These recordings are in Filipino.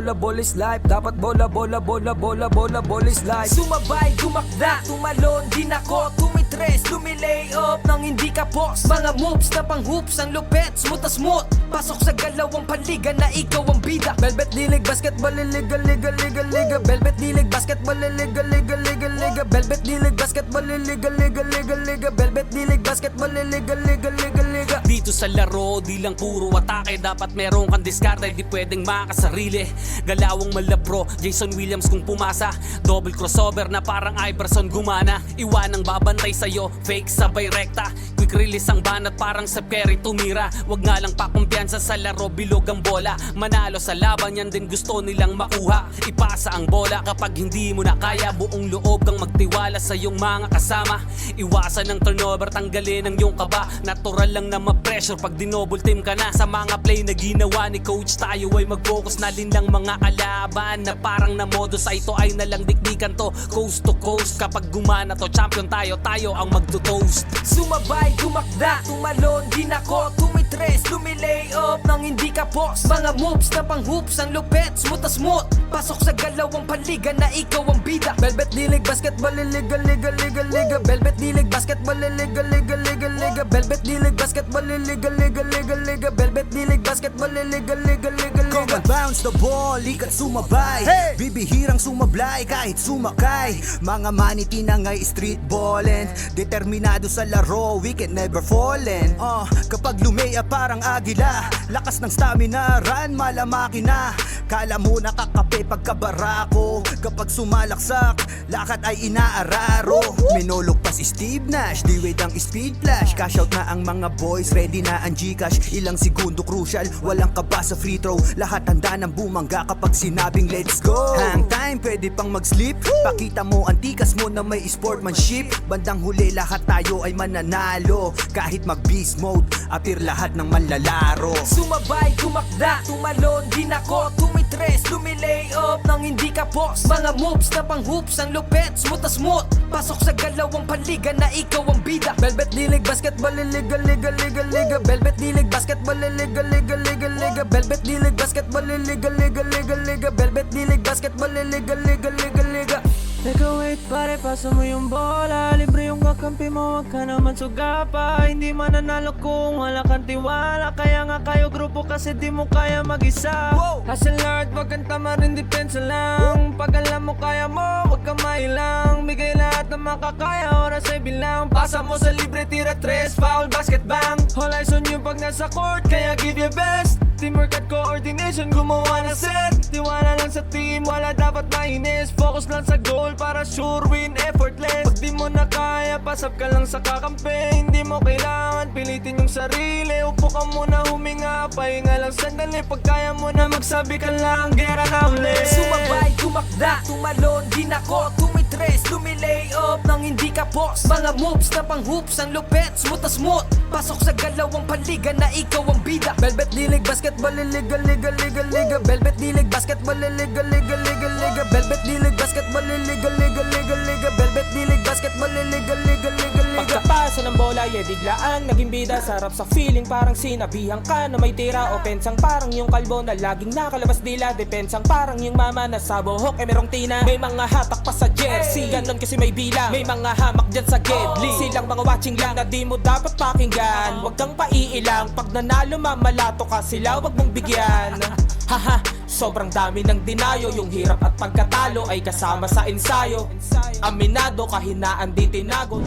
bola, ball is life. Dapat bola, bola, bola, bola, bola, ball is life. Sumabay, tumakda, tumalon, din ako tumitres, lumilay up nang hindi ka post. Mga moves na pang hoops, ang lupet, smooth na smooth. Pasok sa galawang panliga na ikaw ang bida. Velvet dilig, basketball, liga, liga, liga, liga. Velvet dilig, basketball, liga, liga, liga, liga. Velvet dilig, basketball, liga, liga, liga, liga. Velvet dilig, basketball, liga, liga, liga, liga. Dito sa laro, di lang puro atake. Dapat meron kang diskarte, di pwedeng makasarili. Galawang malabro, Jason Williams kung pumasa. Double crossover na parang Iverson gumana. Iwanang babantay sa'yo, fake sabay rekta. Quick release ang banat parang Steph Curry tumira. Wag nga lang pakumpiyansa sa laro, bilog ang bola. Manalo sa laban, yan din gusto nilang makuha. Ipasa ang bola kapag hindi mo na kaya. Buong loob kang magtiwala sa iyong mga kasama. Iwasan ng turnover, tanggalin ang iyong kaba. Natural lang na ma-pressure pag dinouble team ka na. Sa mga play na ginawa ni coach, tayo ay mag-focus na lang mga kalaban. Na parang na modus, ay ito ay nalang dikdikan to. Coast to coast, kapag gumana to, champion tayo, tayo ang magto-toast. Sumabay, tumakda, tumalon, din ako tumitres, lumilay up nang hindi ka post. Mga moves na pang hoops, ang lupet, smooth na smooth. Pasok sa galawang panliga na ikaw ang bida. Velvet dilig, basketball, liga, liga, liga, liga. Velvet dilig, basketball, liga, liga, liga, liga. Velvet dilig, basketball, liga, liga, liga, liga. Velvet dilig, basketball, liga, liga, liga, liga. Come and bounce the ball, ikat sumabay. Bibihirang sumablay kahit sumakay. Mga maniti na ngay street ballin'. Determinado sa laro, we can never fallen. Kapag lumea parang agila, lakas ng stamina, run malamaki na. Kala mo nakakape pagkabarako. Kapag sumalaksak, lakad ay inaararo. Minulog pa si Steve Nash, di wait ang speed flash. Cash out na ang mga boys, ready na ang Gcash. Ilang segundo crucial, walang kaba sa free throw. Lahat handa ng bumangga kapag sinabing let's go. Hang time, pwede pang mag-sleep. Pakita mo ang tikas mo na may sportsmanship. Bandang huli lahat tayo ay mananalo. Kahit mag-beast mode, appear lahat ng manlalaro. Sumabay, tumakda, tumalon, din ako tumitres, lumilay up nang hindi ka post. Mga moves na pang hoops, ang lupet, smooth na smooth. Pasok sa galawang panliga na ikaw ang bida. Velvet dilig, basketball, liga, liga, liga, liga. Velvet dilig, basketball, liga, liga, liga, liga. Velvet dilig, basketball, liga, liga, liga, liga. Velvet dilig, basketball, liga, liga, liga, liga. Teka wait pare, pasa mo yung bola. Libre yung kakampi mo, wag ka naman sugapa. Hindi mananalo kung wala kang tiwala. Kaya nga kayo grupo kasi di mo kaya mag-isa. Hustle hard, wag kang tamarin, depensa lang. Pag alam mo kaya mo, wag kang mailang. Bigay lahat ng makakaya, oras ay bilang. Pasa mo sa libre, tira tres, foul, basket bang. All eyes on you pag nasa court, kaya give your best. Teamwork at coordination, gumawa na set. Tiwala lang sa team, wala dapat mainis. Focus lang sa goal para sure win, effortless. Pag di mo na kaya, pasap ka lang sa kakampi. Hindi mo kailangan pilitin yung sarili. Upo ka muna, huminga, pahinga lang sandali. Pag kaya mo na magsabi ka lang, gera na ulit. Sumabay, tumakda, tumalon, din ako tumitres, lumilay up nang hindi ka post. Mga moves na pang hoops, ang lupet, smooth na smooth. Pasok sa galawang panliga na ikaw ang bida. Velvet dilig, basketball, liga, liga, liga, liga. Velvet dilig, basketball, liga, liga, liga, liga. Velvet dilig, basketball, liga, liga, liga, liga. Velvet dilig, basketball, liga, liga, liga, liga. Pagkapasa ng bola, biglaan naging bida. Sarap sa feeling, parang sinabihan ka na may tira. Opensang parang yung kalbo na laging nakalabas dila. Depensang parang yung mama na sa buhok merong tina. May mga hatak pa sa jersey, ganon kasi may bilang. May mga hamak dyan sa gedli, silang mga watching lang na di mo dapat pakinggan. Huwag kang paiilang, pag nanalo mamalato ka sila, huwag mong bigyan. Haha, sobrang dami ng dinayo. Yung hirap at pagkatalo ay kasama sa ensayo. Aminado, kahinaan di tinago.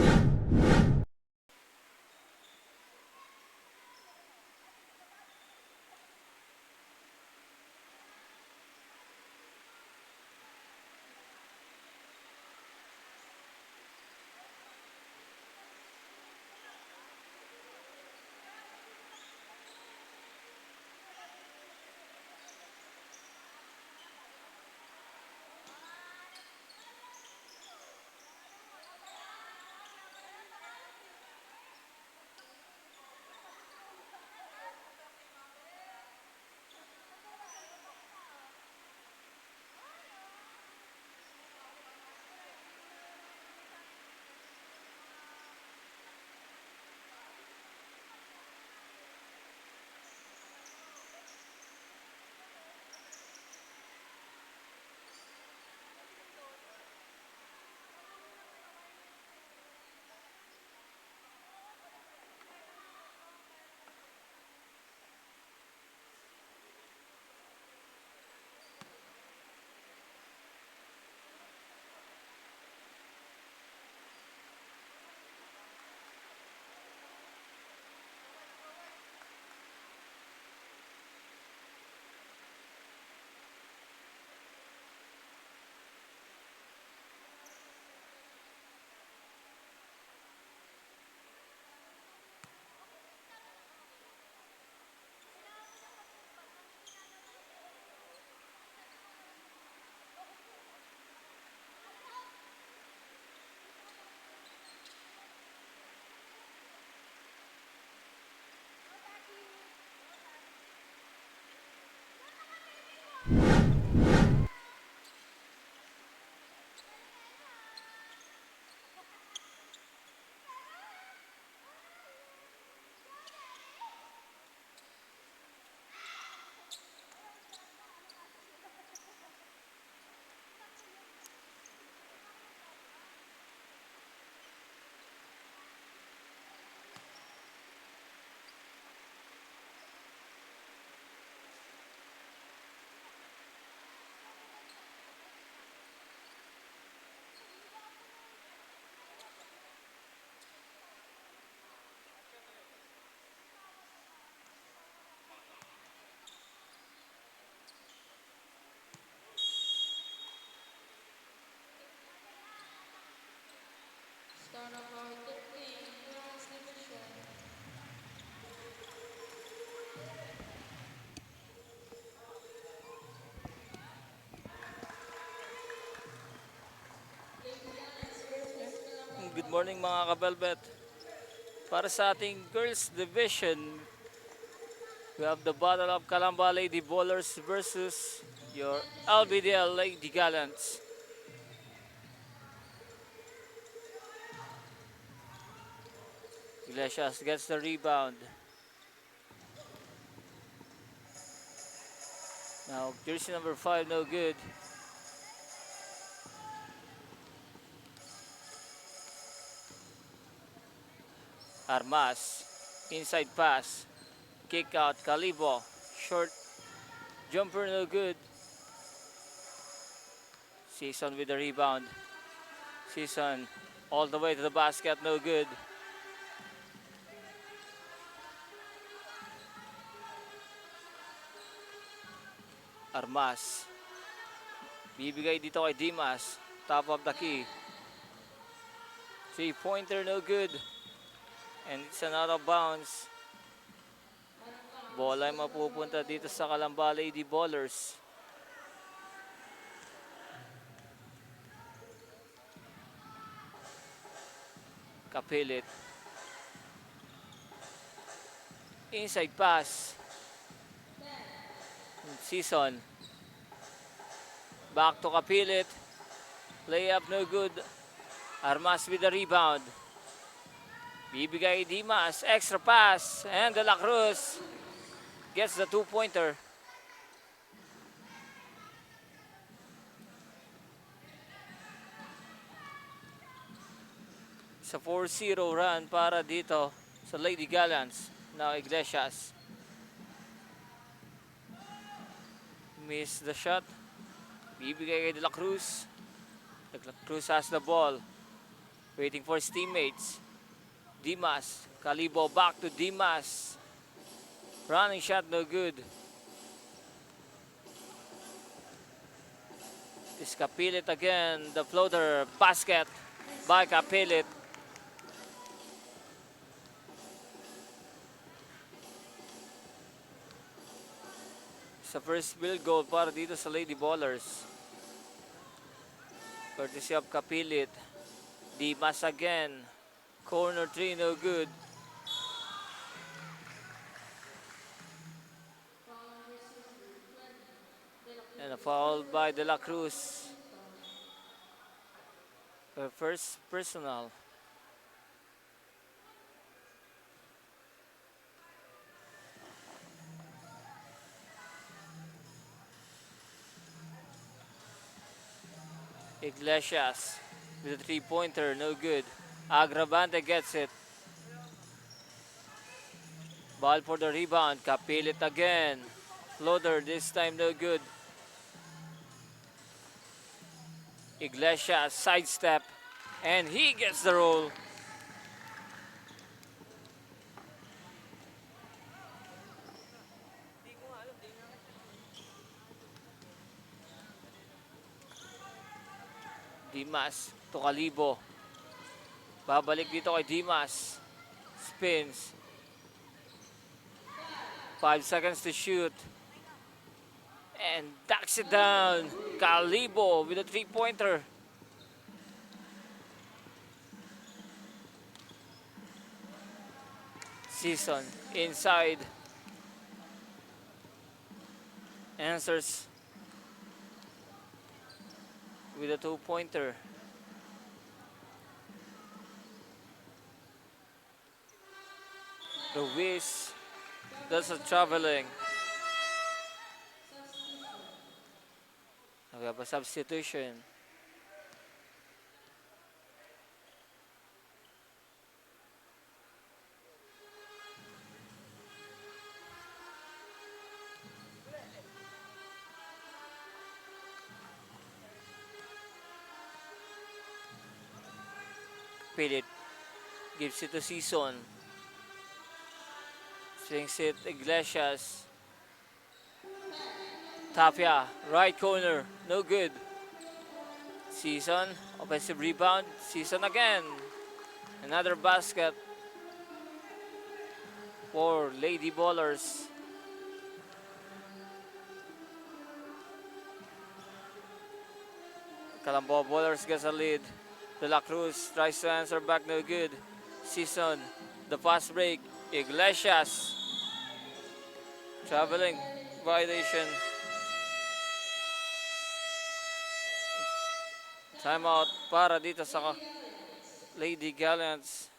Good morning mga kabelbet. Para sa ating girls division, we have the Battle of Calamba Lady Bowlers versus your LBDL Lady Gallants. Iglesias gets the rebound. Now jersey number 5 no good. Armas, inside pass, kick out, Calibo, short jumper no good. Season with the rebound. Season all the way to the basket, no good. Armas, bibigay dito kay Dimas, top of the key. 3-pointer no good. And it's an out of bounds. Bola ay mapupunta dito sa Calamba Lady Bowlers. Kapilit. Inside pass. Season. Back to Kapilit. Layup no good. Armas with the rebound. Bibigay Dimas, extra pass, and De La Cruz gets the 2-pointer. Sa 4-0 run para dito sa Lady Gallants. Now Iglesias. Miss the shot. Bibigay kay De La Cruz. De La Cruz has the ball. Waiting for his teammates. Dimas, Calibo back to Dimas. Running shot no good. This Kapilit again, the floater basket by Kapilit. Sa first field goal para dito sa Lady Bowlers. Courtesy of Kapilit. Dimas again. Corner 3 no good. And a foul by De La Cruz. Her first personal. Iglesias with a 3-pointer, no good. Agravante gets it. Ball for the rebound. Kapilit again. Floater, this time no good. Iglesias sidestep. And he gets the roll. Dimas to Calibo. Babalik dito kay Dimas. Spins. 5 seconds to shoot. And ducks it down. Calibo with a 3-pointer. Season inside. Answers with a two-pointer. Ruiz does a traveling. We have a substitution. Pilit gives it to Season. Swings it Iglesias. Tapia, right corner, no good. Season, offensive rebound. Season again. Another basket for Lady Ballers. Calamba Ballers gets a lead. De La Cruz tries to answer back, no good. Season, the fast break. Iglesias. Traveling violation. Timeout para dito sa Lady Gallants.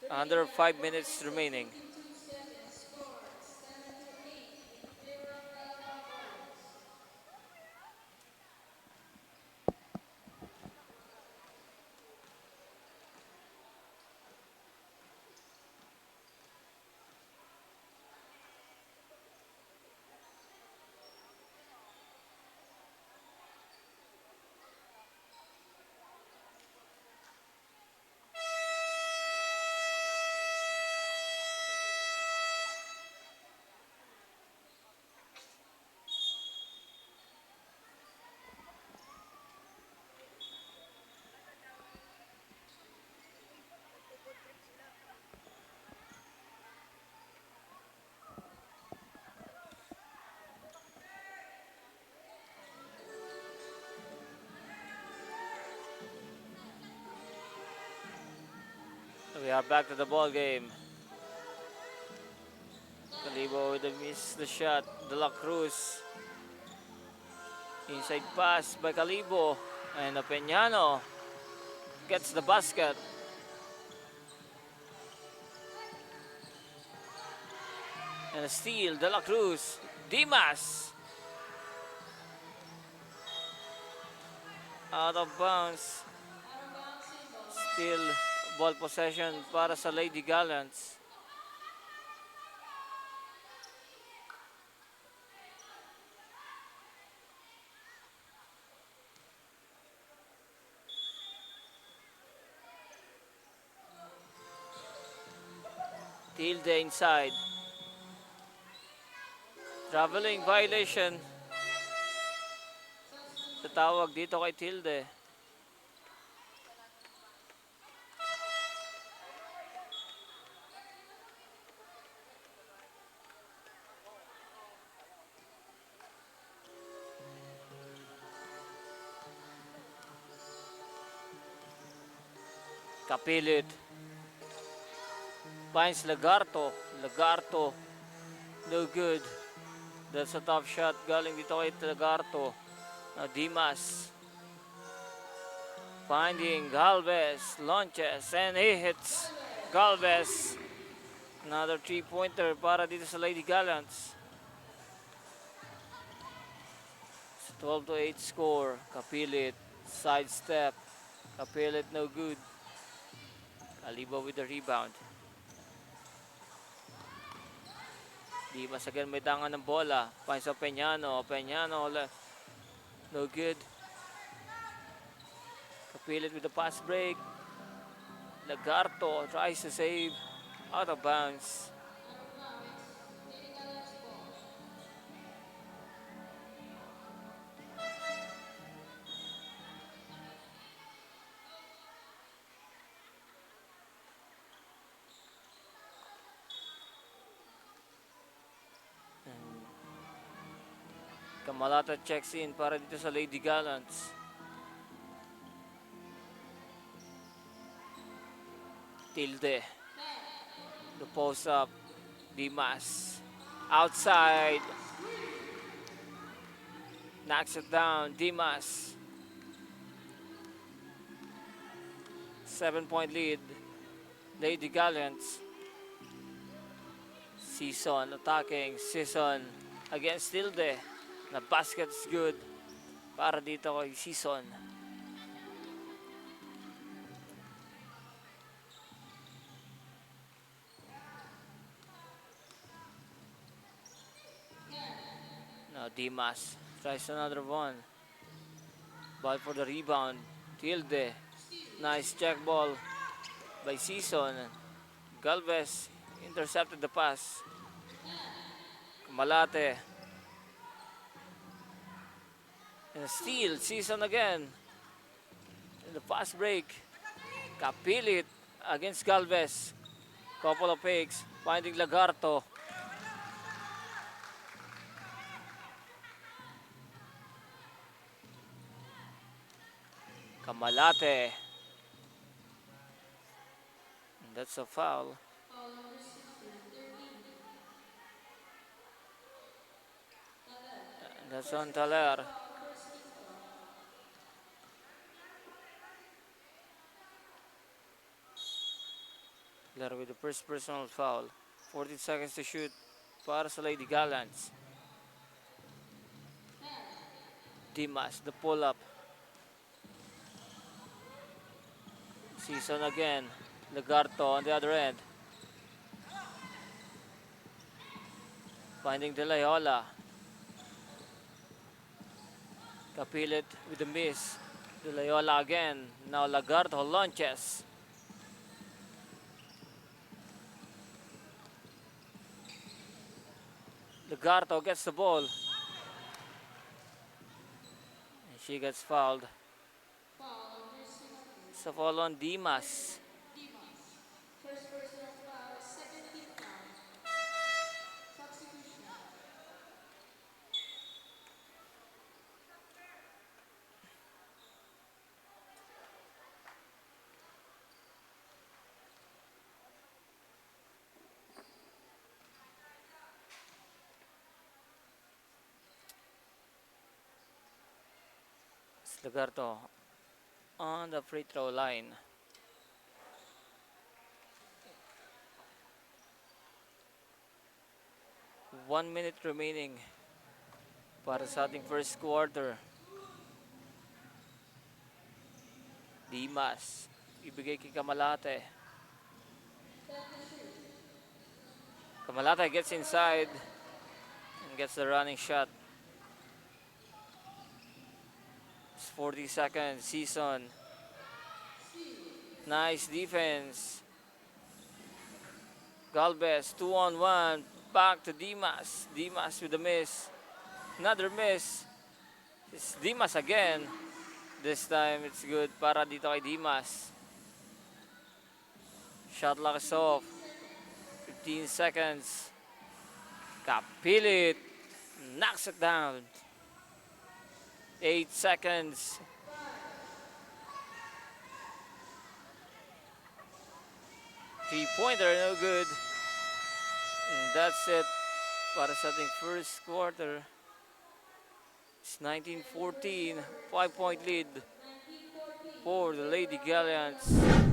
Under 5 minutes remaining. We are back to the ball game. Calibo with a miss the shot. De La Cruz. Inside pass by Calibo. And Peñano gets the basket. And a steal. De La Cruz. Dimas. Out of bounds. Still ball possession para sa Lady Gallants. Tilde inside. Traveling violation. Tatawag dito kay Tilde. Kapilit. Finds Lagarto. Lagarto. No good. That's a tough shot. Galing dito kay Lagarto. Now Dimas. Finding Galvez. Launches. And he hits Galvez. Another 3-pointer para dito sa Lady Gallants. 12-8 score. Kapilit. Sidestep. Kapilit no good. Calibo with the rebound. Dimas again may tangan ng bola. Finds sa Peñano. Peñano no good. Kapilit with the pass break. Lagarto tries to save. Out of bounds. Kamalata checks in para dito sa Lady Gallants. Tilde. The post up. Dimas. Outside. Knocks it down. Dimas. 7-point lead. Lady Gallants. Season attacking. Season against Tilde. Na basket's good para dito kay Season. Now Dimas tries another one. Ball for the rebound. Tilde. Nice check ball by Season. Galvez intercepted the pass. Malate. And a steal. Season again. In the fast break. Kapilit against Galvez. Couple of fakes. Finding Lagarto. Kamalate. And that's a foul. And that's on Taler. Taler with the first personal foul. 14 seconds to shoot para sa Lady Gallants. Dimas, the pull-up. Season again. Lagarto on the other end. Finding De Loyola. Kapilit with the miss. De Loyola again. Now Lagarto launches. Lagarto gets the ball. And she gets fouled. It's a foul on Dimas. Lagarto on the free throw line. One minute remaining para sa ating first quarter. Dimas, ibigay kay Kamalate. Kamalate gets inside and gets the running shot. 40 seconds. Season. Nice defense. Galvez 2-on-1. Back to Dimas. Dimas with a miss. Another miss. It's Dimas again. This time it's good para dito kay Dimas. Shot clock is off. 15 seconds. Kapilit. Knocks it down. 8 seconds. Three-pointer, no good. And that's it para sa ating first quarter. It's 19-14, 5-point lead for the Lady Gallants.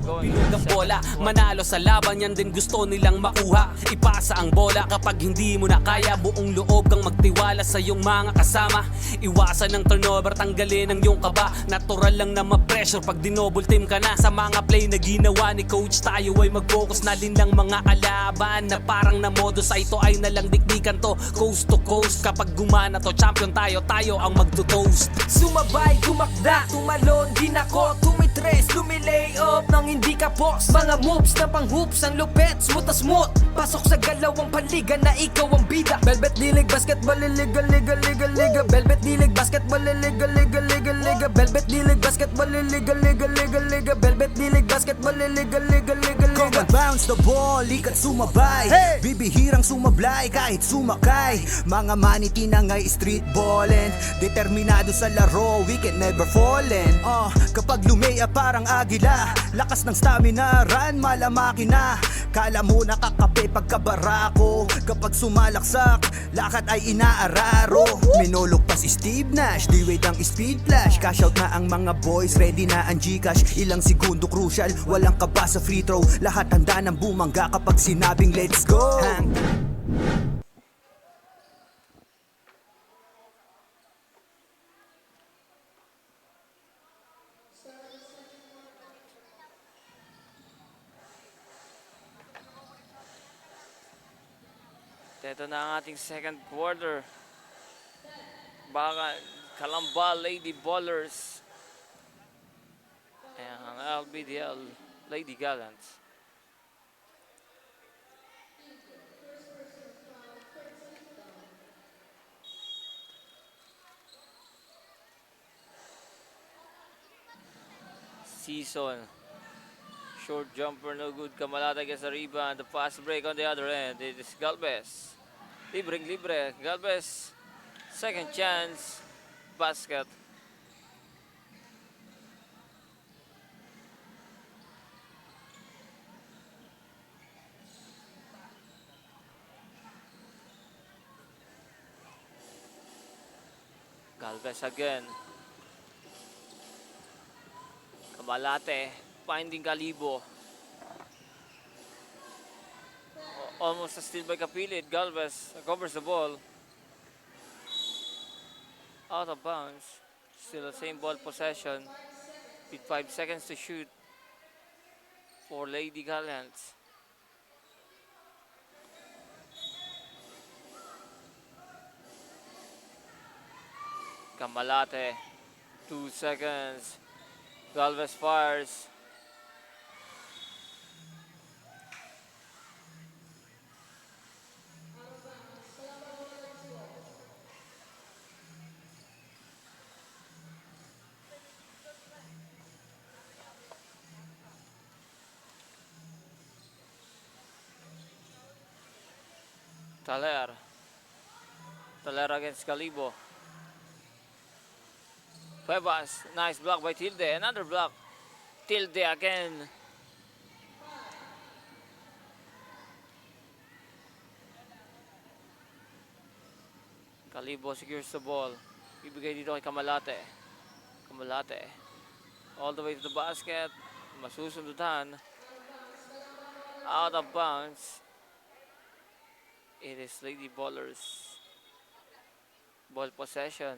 Bilog ang bola, manalo sa laban, yan din gusto nilang makuha. Ipasa ang bola kapag hindi mo na kaya. Buong loob kang magtiwala sa iyong mga kasama. Iwasan ng turnover, tanggalin ang iyong kaba. Natural lang na ma-pressure pag dinouble team ka na. Sa mga play na ginawa ni coach, tayo ay mag-focus na din lang mga kalaban. Na parang na modo sa ito ay nalang dikdikan to. Coast to coast, kapag gumana to, champion tayo, tayo ang magto-toast. Sumabay, gumakda, tumalon din ako. Tumitres, lumilay up nang hindi ka boss. Mga moves na pang hoops, ang lupet, smooth na smooth. Pasok sa galawang paliga na ikaw ang bida. Velvet Dilig Basketball, liga, liga, liga, liga. Velvet Dilig Basketball, liga, liga, liga, liga. Velvet Dilig Basketball, liga, liga, liga, liga. Velvet Dilig Basketball, liga, liga, liga, liga. Come and bounce the ball, likat sumabay. Bibihirang sumablay kahit sumakay. Mga maniti na nga'y street ballin'. Determinado sa laro, we can never fallin'. Kapag lumaya parang agila, lakas ng stamina, run malamaki na. Kala mo nakakape pagkabarako. Kapag sumalaksak, lakad ay inaararo. Minulog pa si Steve Nash, D-Wade ang speed flash. Cash out na ang mga boys, ready na ang Gcash. Ilang segundo crucial, walang kaba sa free throw. Lahat handa ng bumangga kapag sinabing let's go. Ito na ang ating second quarter. Baka Kalamba Lady Ballers. Ayan ang LBDL Lady Gallants. Season. Short jumper, no good. Kamalata gets the rebound. The fast break on the other end. It is Galvez. Libre. Galvez. Second chance. Basket. Galvez again. Kamalate. Finding Kalibo. Almost a steal by Kapilit. Galvez covers the ball. Out of bounds. Still the same ball possession. With 5 seconds to shoot for Lady Gallants. Kamalate. 2 seconds. Galvez fires. Taler against Calibo. Cuevas, nice block by Tilde. Another block. Tilde again. Calibo secures the ball. Ibigay dito kay Kamalate. Kamalate. All the way to the basket. Masusundutan. Out of bounds. It is Lady Ballers. Ball possession.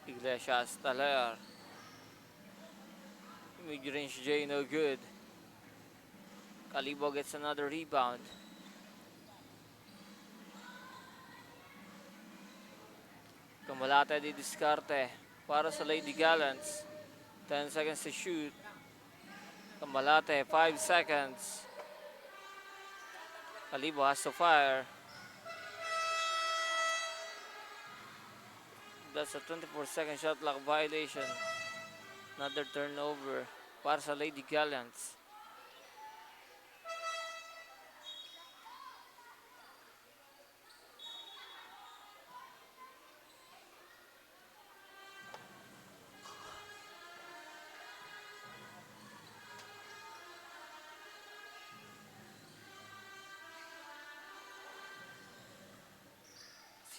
Iglesias, Taler. Mid-range J, no good. Calibo gets another rebound. Kamalate di diskarte para sa Lady Gallants. 10 seconds to shoot. Kamalate, 5 seconds. Calibo has to fire. That's a 24-second shot clock violation. Another turnover para sa Lady Gallants.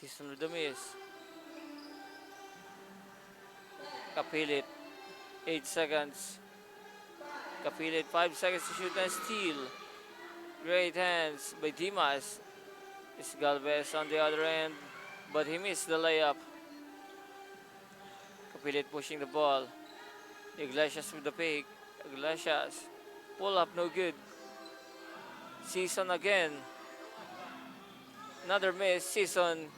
Season with the miss. Kapilit, 8 seconds. Kapilit, 5 seconds to shoot and steal. Great hands by Dimas. It's Galvez on the other end, but he missed the layup. Kapilit pushing the ball. Iglesias with the pick. Iglesias, pull up, no good. Season again. Another miss, Season.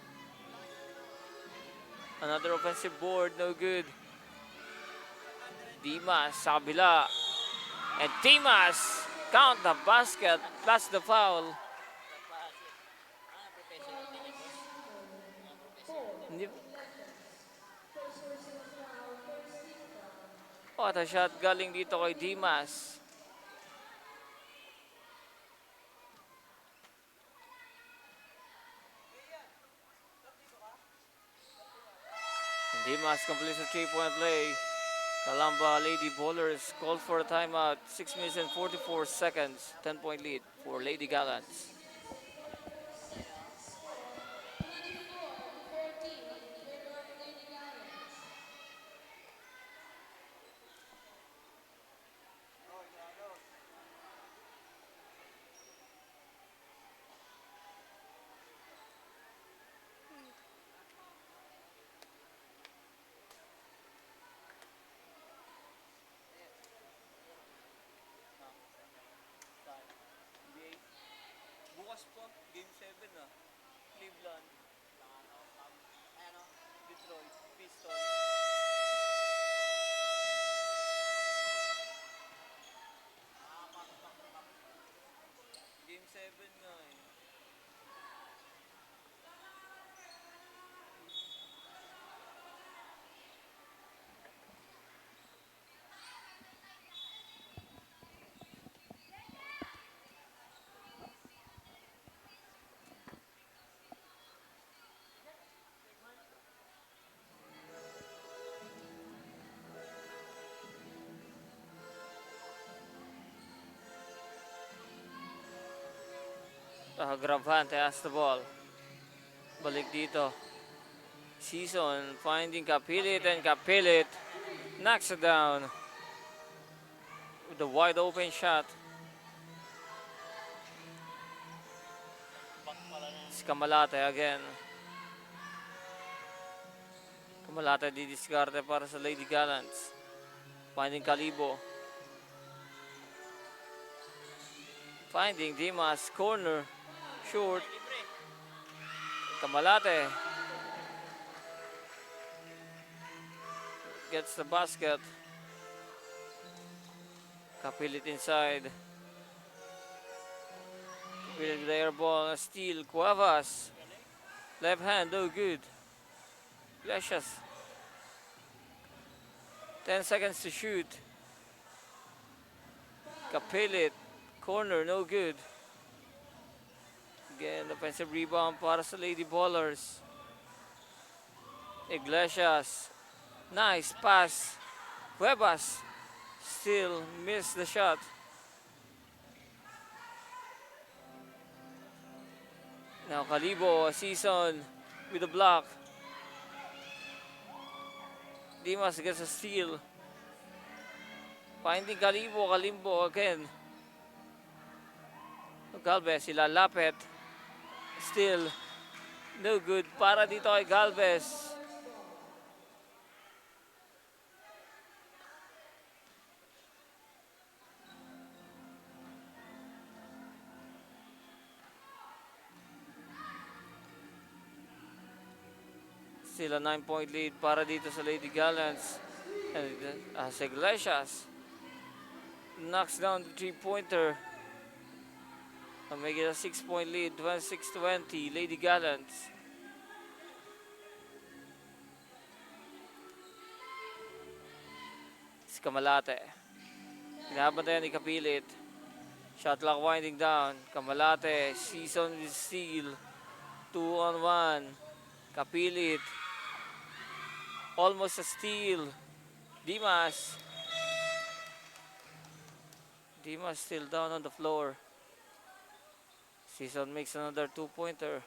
Another offensive board, no good. Dimas sa kabila. And Dimas count the basket plus the foul. What a shot galing dito kay Dimas. Dimas completes a 3-point play. Calamba Lady Bowlers called for a timeout. 6 minutes and 44 seconds. 10-point lead for Lady Gallants. Bukas po, Game 7 na. Cleveland. Detroit. Pistons. Game 7 nga eh. Gravante has the ball. Balik dito. Season finding Kapilit, and Kapilit knocks it down with a wide open shot. It's Kamalate again. Kamalate didiskarte para sa Lady Gallants. Finding Kalibo. Finding Dimas, corner, short. Kamalate gets the basket. Kapilit inside. Kapilit with the air ball, a steal. Cuevas, left hand, no good. Flashes. 10 seconds to shoot. Kapilit, corner, no good. Again, offensive rebound para sa Lady Ballers. Iglesias. Nice pass. Cuevas still missed the shot. Now Kalibo, Season with a block. Dimas gets a steal. Finding Kalibo, Kalimbo again. Galvez, ilalapit. Still, no good para dito kay Galvez. Still a 9-point lead para dito sa Lady Gallants. And Iglesias knocks down the 3-pointer. And make it a 6-point lead, 26-20, Lady Gallants. Si Kamalate. Pinabantayan ni Kapilit. Shot clock winding down. Kamalate, Season with steal. 2-on-1. Kapilit. Almost a steal. Dimas. Dimas still down on the floor. Season makes another 2-pointer.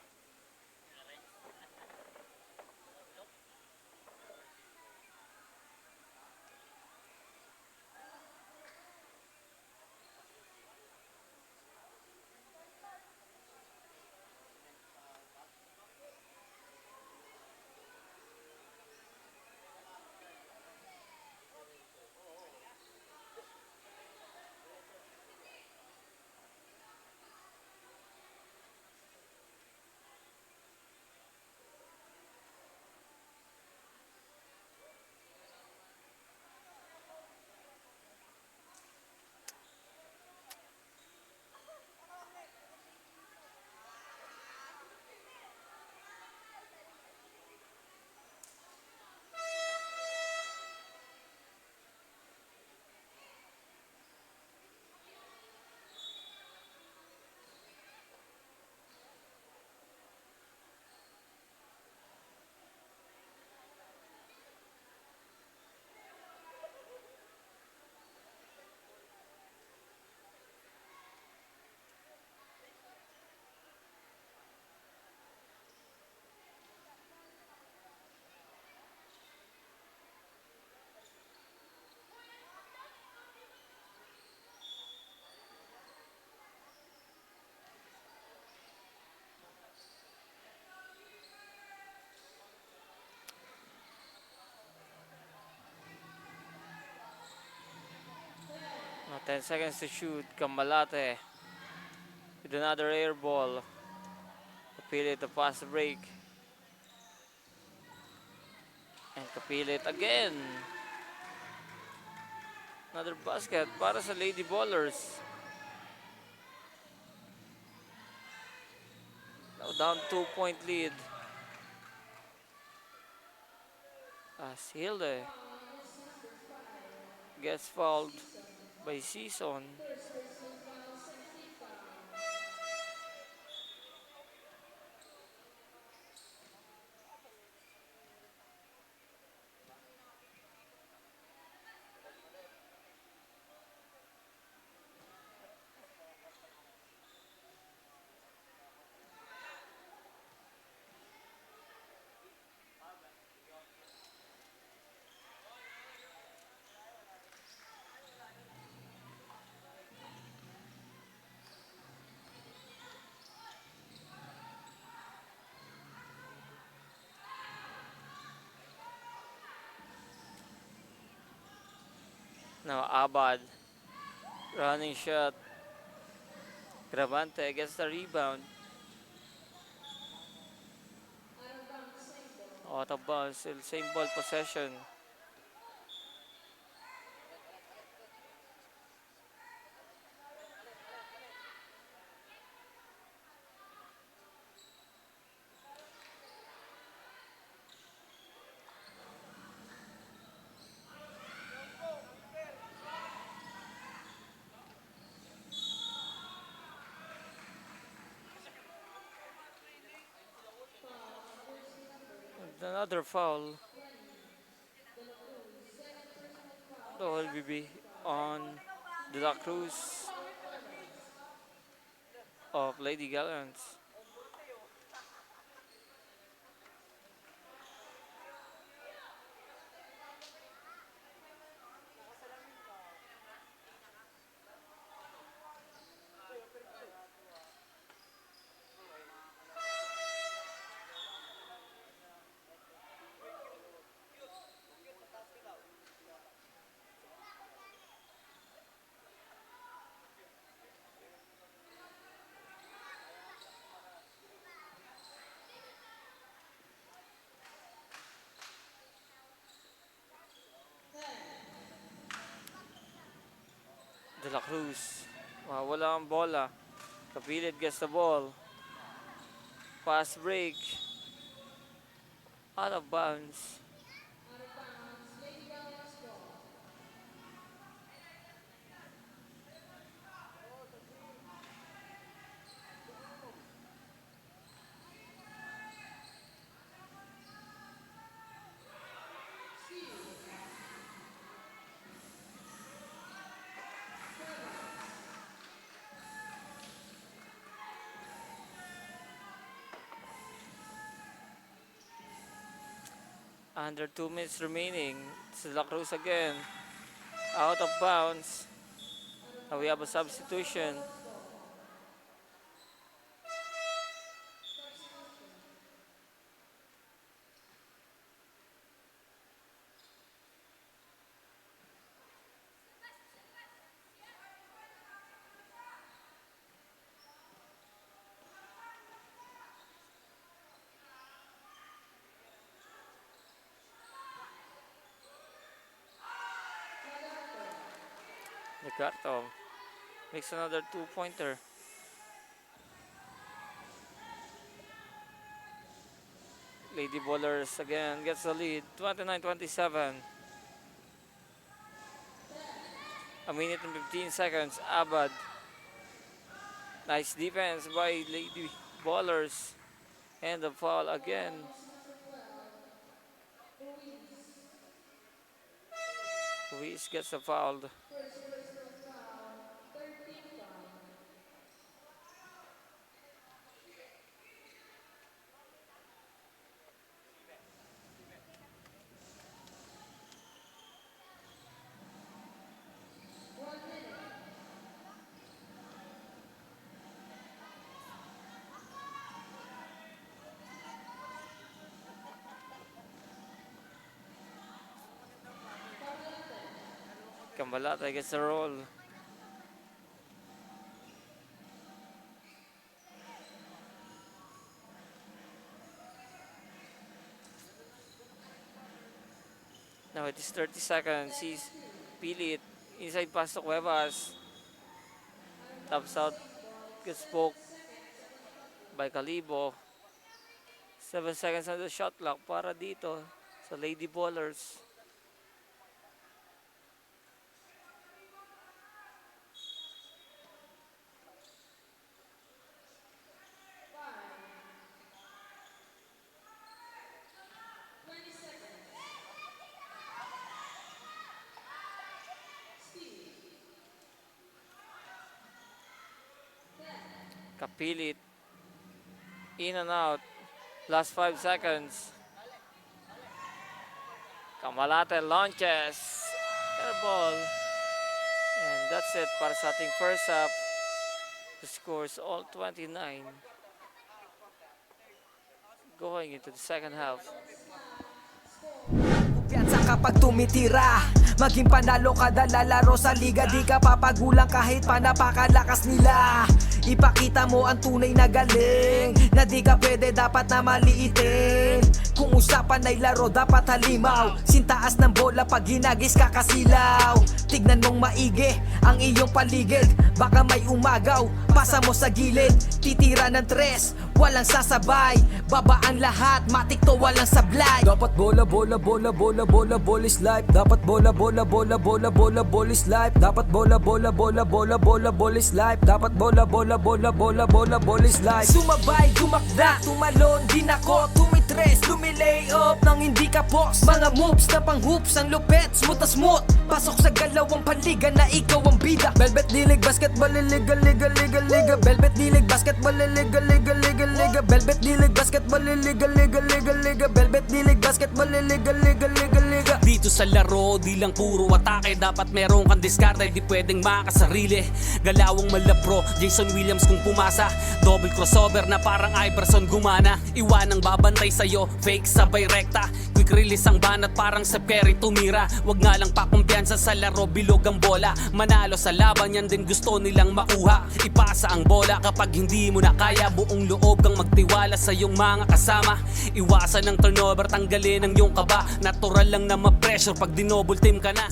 10 seconds to shoot. Kamalate with another air ball. Kapilit to pass the break. And Kapilit again. Another basket para sa Lady Ballers. Now down 2-point lead. As Hilde gets fouled by Season. Now Abad, running shot. Gravante gets the rebound. Out of bounds, still same ball possession. Another foul. The will be on De La Cruz of Lady Gallants. De La Cruz. Wala ang bola. Kapilit gets the ball. Pass break. Out of bounds. Under 2 minutes remaining. It's De La Cruz again. Out of bounds. Now we have a substitution. Ricardo makes another 2-pointer. Lady Ballers again gets the lead, 29-27. A minute and 15 seconds. Abad. Nice defense by Lady Ballers. And the foul again. Ruiz gets the foul. Cambalata gets the roll. Now it is 30 seconds. He's Pilit. Inside pass to Cuevas. Taps out. Gets poked by Calibo. 7 seconds on the shot clock para dito sa Lady Ballers. Kapilit. In and out. Last 5 seconds. Kamalate launches. Air ball. And that's it para sa ating first half. The scores all 29. Going into the second half. Piyansa kapag tumitira, maging panalo kada lalaro sa liga. Di ka papagulang kahit pa napakalakas nila. Ipakita mo ang tunay na galing, na di ka pwede dapat na maliitin. Kung usapan ay laro dapat halimaw, sintaas ng bola pag hinagis kakasilaw. Tignan mong maigi ang iyong paligid, baka may umagaw, pasa mo sa gilid. Titira ng tres, walang sasabay, baba ang lahat, matik to walang sablay. Dapat bola, bola, bola, bola, bola, bola is life. Dapat bola, bola, bola, bola, bola, bola is life. Dapat bola, bola, bola, bola, bola, bola is life. Dapat bola, bola, bola, bola, bola, bola is life. Sumabay, dumakda, tumalon, din ako, tumitres, lumilay up nang hindi ka boss. Mga moves na pang hoops, ang lupet, smooth na smooth. Pasok sa galawang panliga na ikaw ang bida. Velvet Dilig, basketball, liga, liga, liga, liga. Velvet Dilig, basketball, liga, liga, liga, liga. Velvet Dilig, basketball, liga, liga, liga, liga. Velvet Dilig, basketball, liga, liga, liga, liga. Dito sa laro, di lang puro atake. Dapat meron kang diskarte, di pwedeng makasarili. Galawang malabro, Jason Williams kung pumasa. Double crossover na parang Iverson gumana. Iwanang babantay sa'yo, fake sabay rekta. Quick release ang banat parang sa Perry tumira. Wag nga lang pakumpiyansa sa laro, bilog ang bola. Manalo sa laban, yan din gusto nilang makuha. Ipasa ang bola kapag hindi mo na kaya. Buong loob kang magtiwala sa iyong mga kasama. Iwasan ng turnover, tanggalin ang iyong kaba. Natural lang na ma-pressure pag dinouble team ka na.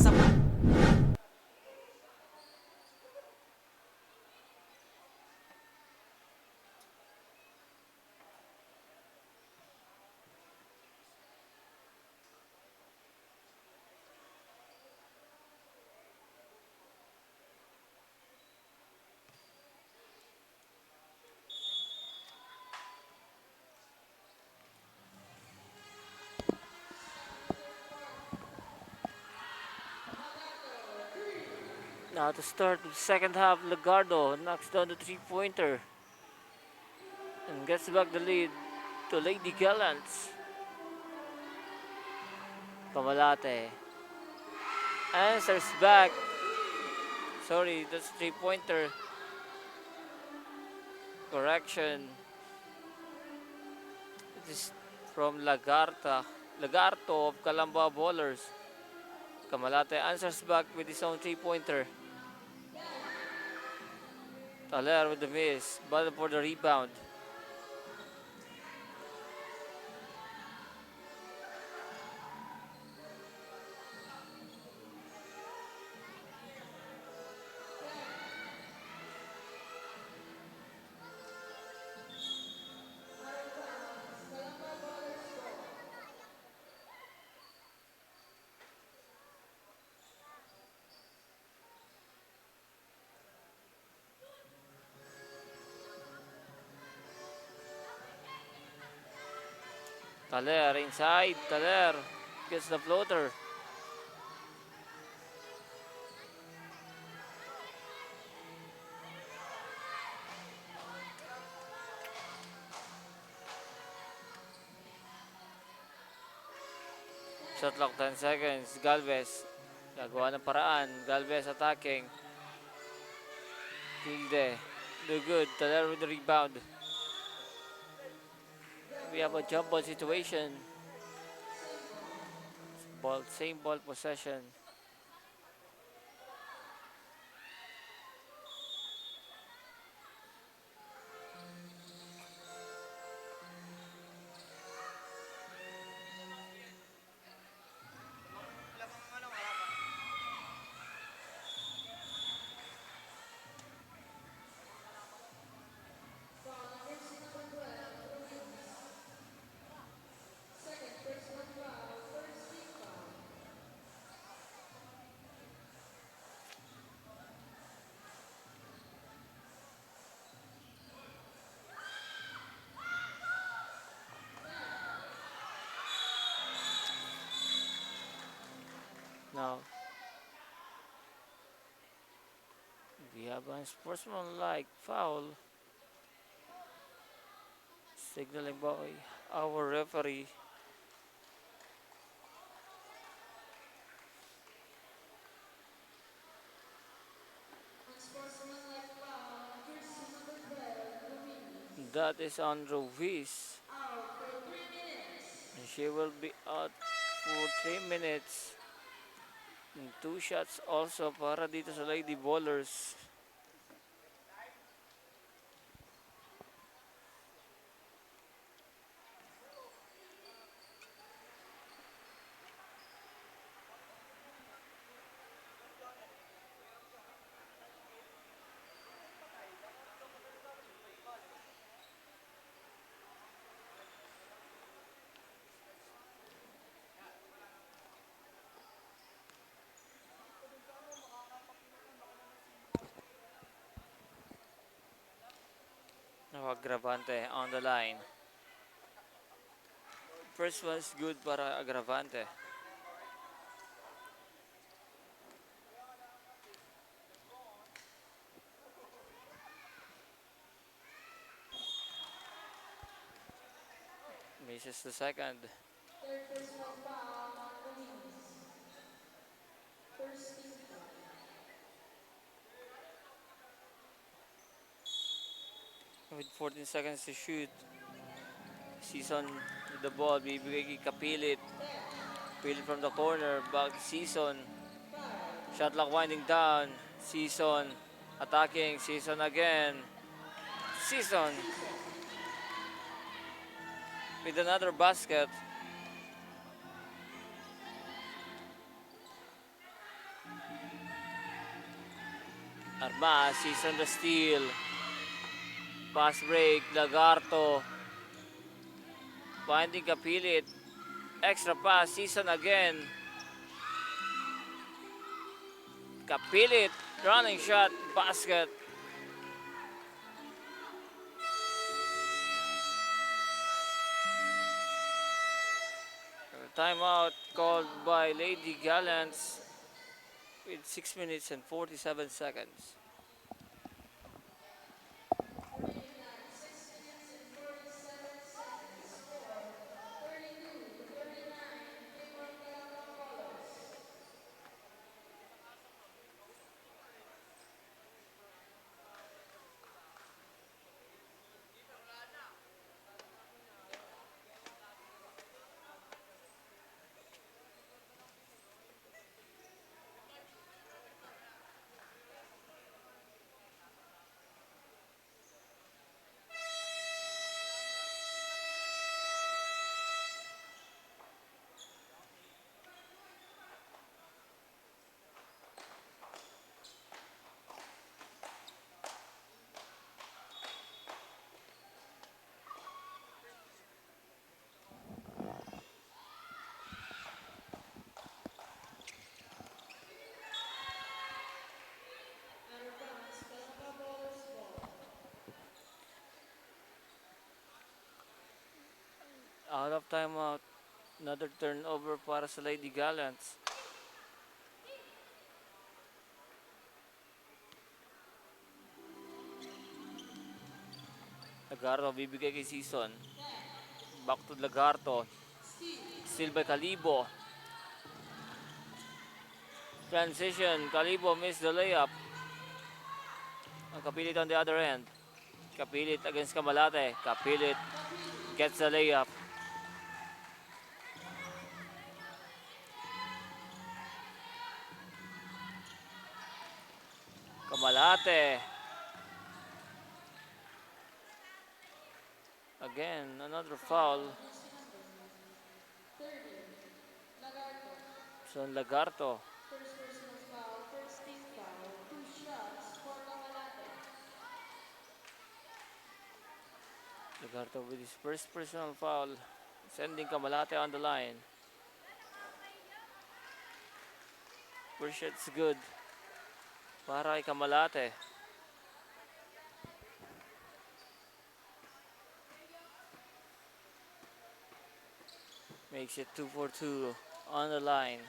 Now to start the second half, Legardo knocks down the three-pointer and gets back the lead to Lady Gallants. Kamalate answers back. Sorry, that's three-pointer. Correction. It is from Lagarto of Calamba Ballers. Kamalate answers back with his own three-pointer. Taler with the miss, battle for the rebound. Taler inside, Taler gets the floater. Shot clock 10 seconds, Galvez nagawa ng paraan, Galvez attacking. Tilde, no good, Taler with the rebound. We have a jump ball situation. Same ball possession. now. We have a sportsmanlike foul signaling by our referee. That is on Ruiz. And she will be out for 3 minutes. And 2 shots also para dito sa Lady Bowlers. Now Agravante on the line. First one's good para Agravante. Misses the second. With 14 seconds to shoot. Season with the ball. Bibigay kay Kapilit. Kapilit from the corner. Back Season. Shot clock winding down. Season attacking. Season again. Season with another basket. Armas, Season the steal. Pass break, Lagarto. Finding Kapilit. Extra pass, Season again. Kapilit, running shot, basket. Timeout called by Lady Gallants with 6 minutes and 47 seconds. Out of timeout. Another turnover para sa Lady Gallants. Lagarto bibigay kay Season. Back to Lagarto. Still by Calibo. Transition. Calibo missed the layup. Ang Kapilit on the other end. Kapilit against Camalate. Kapilit gets the layup. Camalate. Again, another foul. So Lagarto. Lagarto with his first personal foul. Sending Camalate on the line. First shot's good para kay Camalate. Makes it 2 for 2 on the line.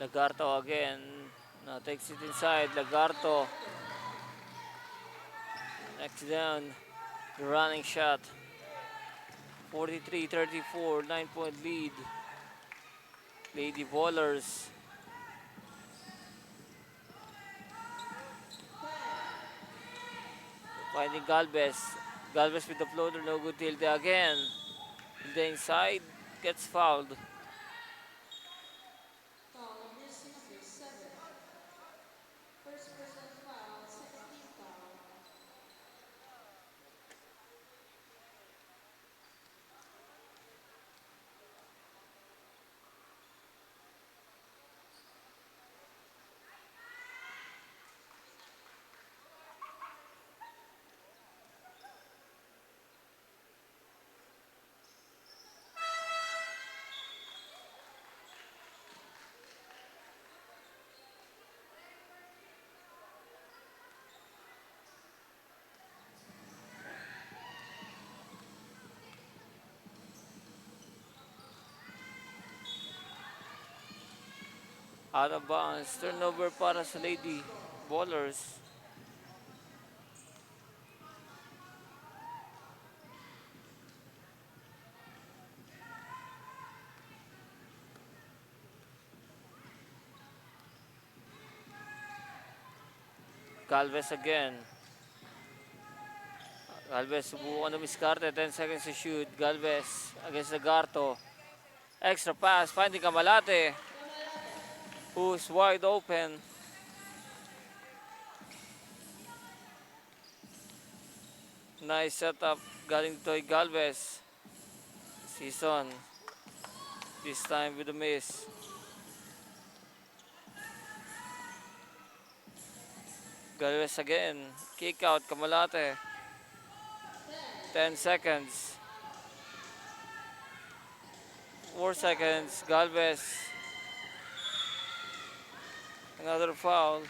Lagarto again. Now takes it inside. Lagarto. Next down. The running shot. 43-34. 9-point lead. Lady Ballers. Finding Galvez. Galvez with the floater. No good. Tilde again. Tilde inside. Gets fouled. Out of bounds. Turnover para sa Lady Ballers. Galvez again. Galvez subukan umiskarte. 10 seconds to shoot. Galvez against Lagarto. Extra pass. Finding Camalate, who's wide open. Nice setup galing to Galvez. Season. This time with a miss. Galvez again. Kick out Camalate. 10 seconds. 4 seconds. Galvez. Another foul.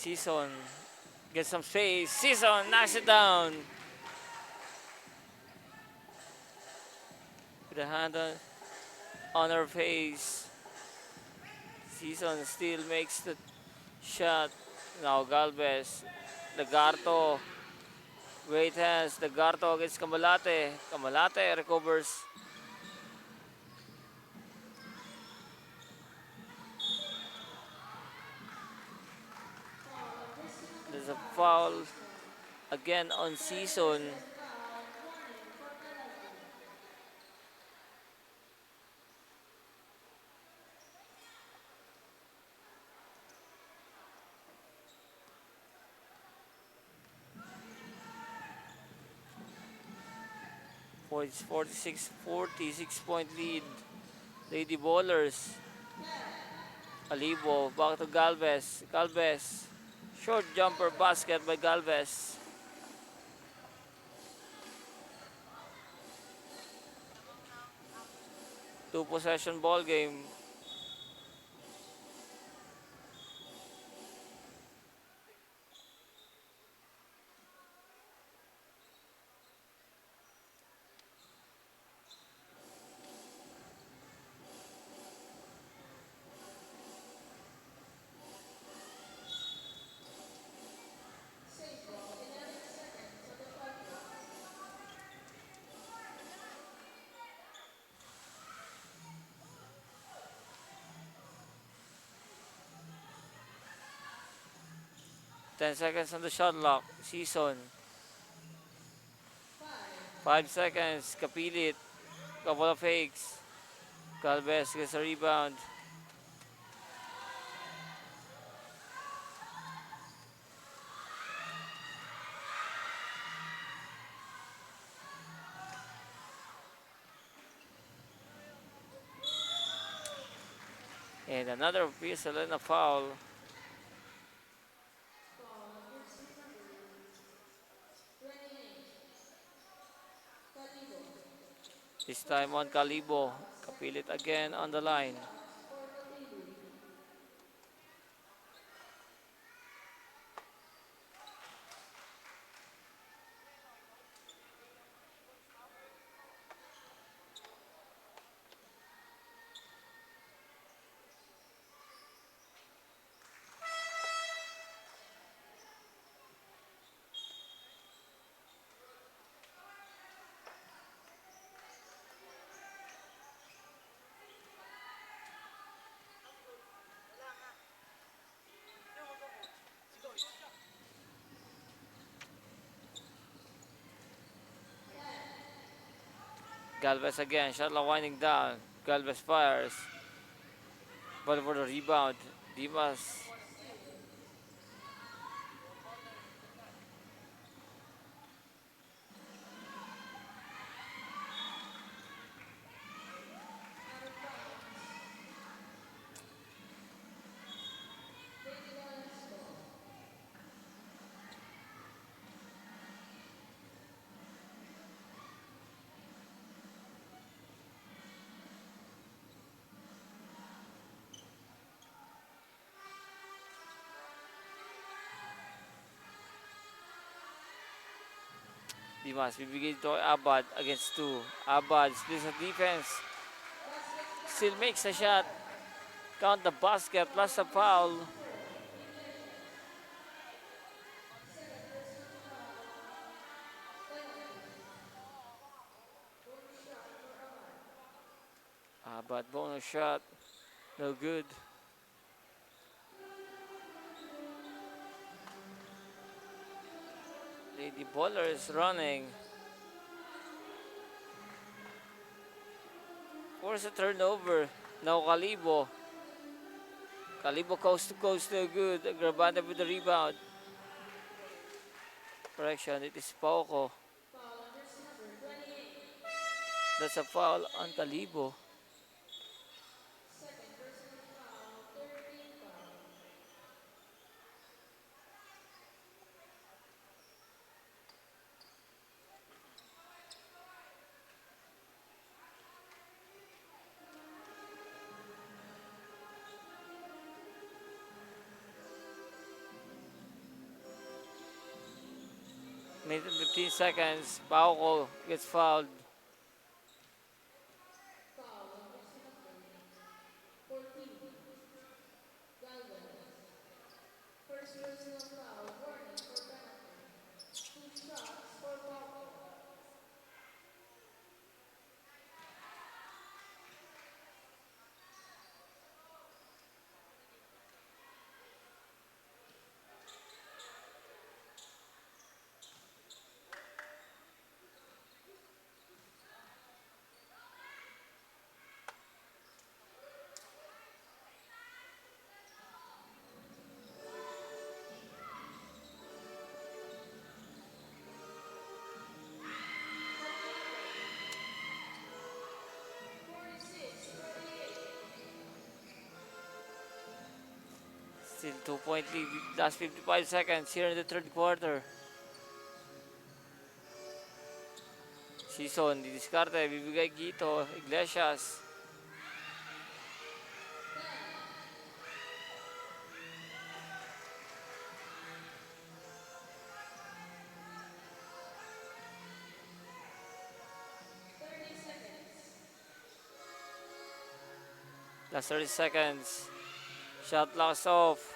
Season gets some space. Season knocks it down. With a hand on her face. Season still makes the shot. Now Galvez. Lagarto. Great hands. Lagarto against Camalate. Camalate recovers. There's a foul again on Season. It's 46-point lead. Lady Ballers. Alibo back to Galvez. Galvez. Short jumper basket by Galvez. Two possession ball game. 10 seconds on the shot clock. Season. 5 seconds. Kapilit. Couple of fakes. Galvez gets a rebound. And another whistle and a foul. This time on Kalibo. Kapilit again on the line. Galvez again. Shot clock winding down. Galvez fires. But for the rebound. Dimas. Dimas bibigay ito kay Abad against 2. Abad splits the defense. Still makes a shot. Count the basket plus a foul. Abad bonus shot. No good. Lady Baller is running. Force a turnover. Now Kalibo. Kalibo coast to coast, no good. Grabanda with the rebound. Correction, it is Pauco. That's a foul on Kalibo. Minute and 15 seconds. Pauco gets fouled. Still 2-point lead. Last 55 seconds here in the third quarter. Season, didiskarte, bibigay Gito, Iglesias. Last 30 seconds. Shot clock off.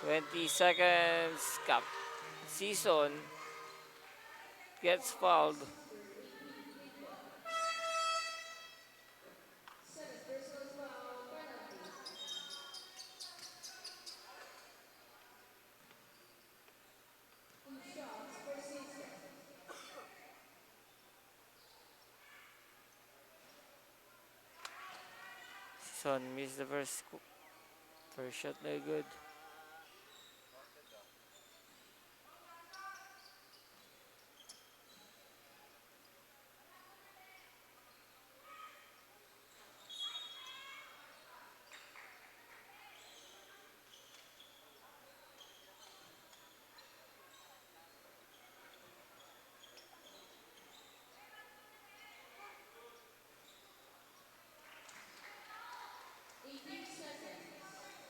20 seconds. Season gets fouled. Son missed the first shot, no good.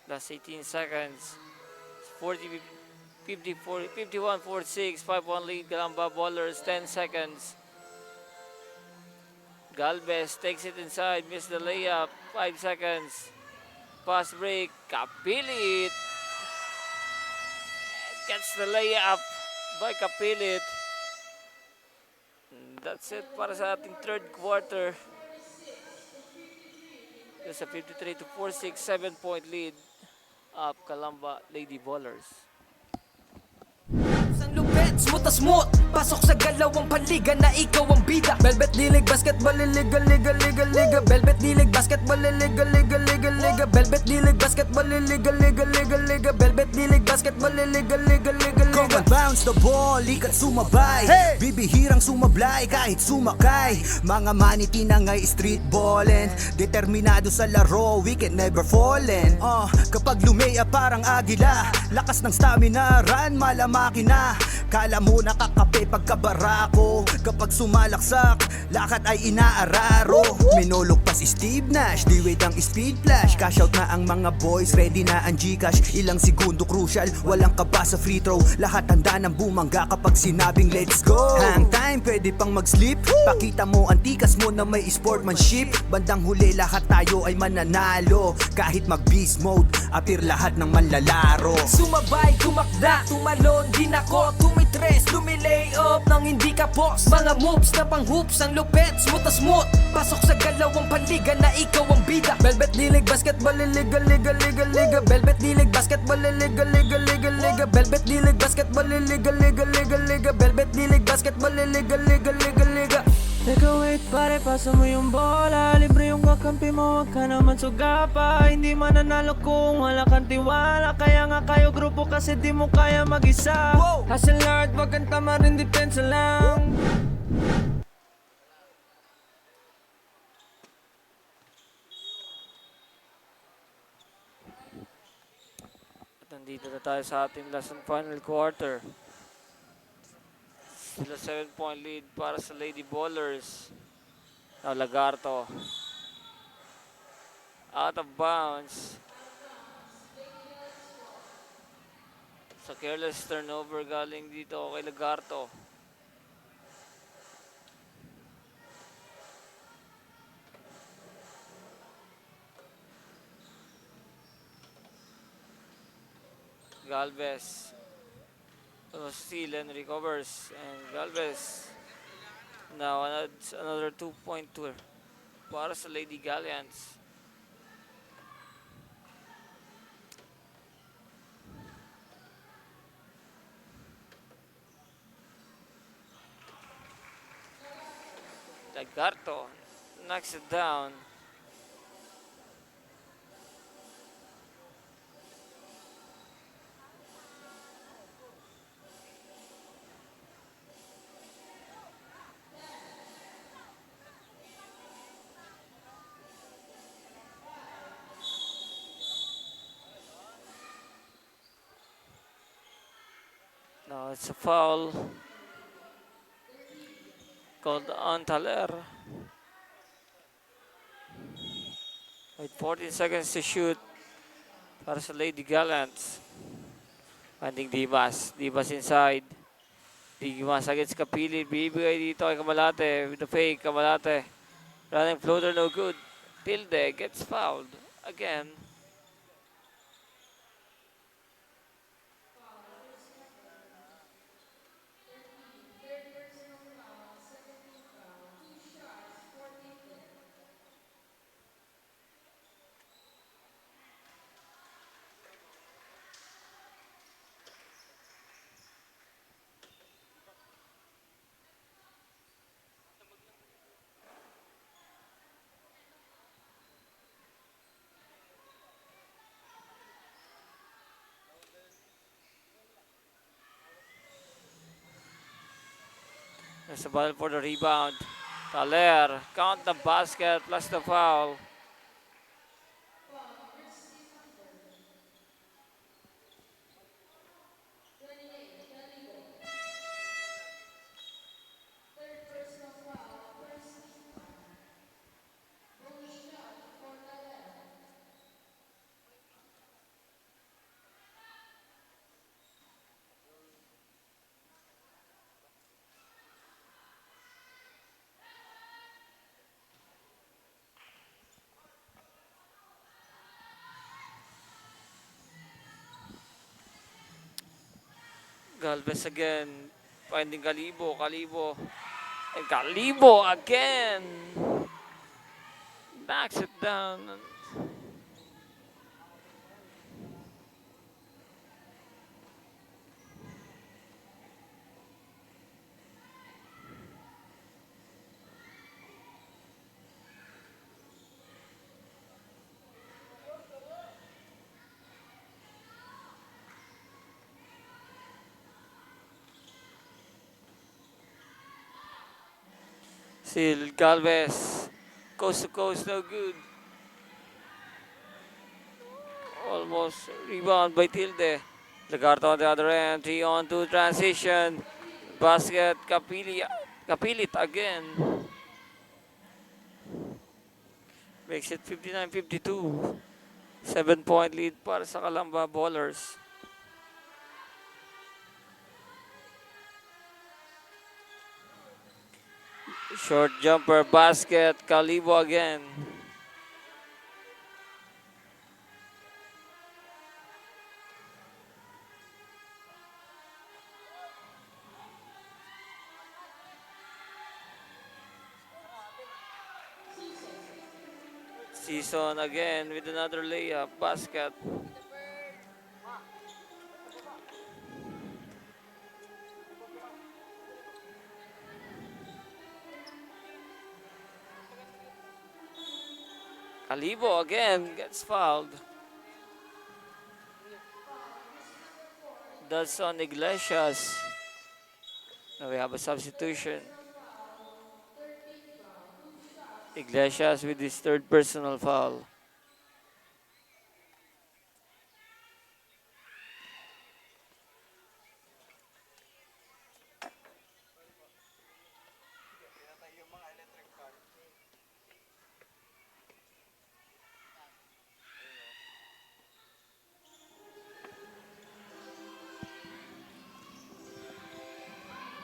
Last 18 seconds. 40, 54, 51, 46, 5-1 lead. Calamba Ballers, 10 seconds. Galvez takes it inside, missed the layup, 5 seconds. Pass break, Kapilit. Gets the layup by Kapilit. That's it para sa ating third quarter. There's a 53 to 46, 7-point lead up Calamba Lady Ballers. Ang lupet, smooth na smooth. Pasok sa galawang paliga na ikaw ang bida. Velvet Dilig Basketball Liga Liga Liga Liga. Velvet Dilig Basketball Liga Liga Liga Liga. Velvet Dilig Basketball Liga Liga Liga Liga. Velvet Dilig Basketball Liga Liga Liga Kung Liga. bounce the ball, ikat sumabay. Bibihirang sumablay kahit sumakay. Mga maniti na ngay street ballin'. Determinado sa laro, we can never fallin'. Kapag lumea parang agila, lakas ng stamina, run malamaki na. Kala mo nakakape pagkabarako. Kapag sumalaksak, lakad ay inaararo. Minulog pa si Steve Nash, D-Wade ang speed flash. Cash out na ang mga boys, ready na ang Gcash. Ilang segundo crucial, walang kaba sa free throw. Lahat handa ng bumangga kapag sinabing let's go. Hang time, pwede pang mag-sleep. Pakita mo ang tikas mo na may sportsmanship. Bandang huli lahat tayo ay mananalo. Kahit mag-beast mode, appear lahat ng manlalaro. Sumabay, tumakda, tumalon, din ako. Tumitres, lumilay up nang hindi ka post. Mga moves na pang hoops, ang lupet, smooth na smooth. Pasok sa galawang paliga na ikaw ang bida. Velvet Dilig Basketball Liga Liga Liga Liga. Velvet Dilig Basketball Liga Liga Liga Liga. Velvet Dilig Basketball Liga Liga Liga Liga. Velvet Dilig Basketball Liga Liga Liga Liga. Teka wait pare, pasa mo yung bola. Libre yung kakampi mo, wag ka naman sugapa. Hindi mananalo kung wala kang tiwala. Kaya nga kayo grupo kasi di mo kaya mag-isa. Hustle hard, wag kang tama rin, depensa lang. At nandito na tayo sa ating last and final quarter. Still a 7-point lead para sa Lady Ballers. Now Lagarto. Out of bounds. Sa careless turnover galing dito kay Lagarto. Galvez. Steal and recovers, and Galvez now adds another 2-point tour para sa Lady Galleons. Lagarto knocks it down. Now it's a foul called on Taler. With 14 seconds to shoot para sa Lady Gallants. Finding Dimas. Dimas inside. Dimas against Kapili. Bibigay dito kay Kamalate with the fake. Kamalate. Running floater, no good. Tilde gets fouled again. There's a battle for the rebound. Taler, count the basket plus the foul. Galvez again, finding Calibo, and Calibo again. Backs it down. Still Galvez, coast to coast, no good. Almost rebound by Tilde. Lagarto on the other end, 3-on-2 transition. Basket, Kapilit again. Makes it 59-52. 7-point lead para sa Calamba Ballers. Short jumper, basket, Calibo again. Season again with another layup, basket. Calibo again gets fouled. That's on Iglesias. Now we have a substitution. Iglesias with his third personal foul.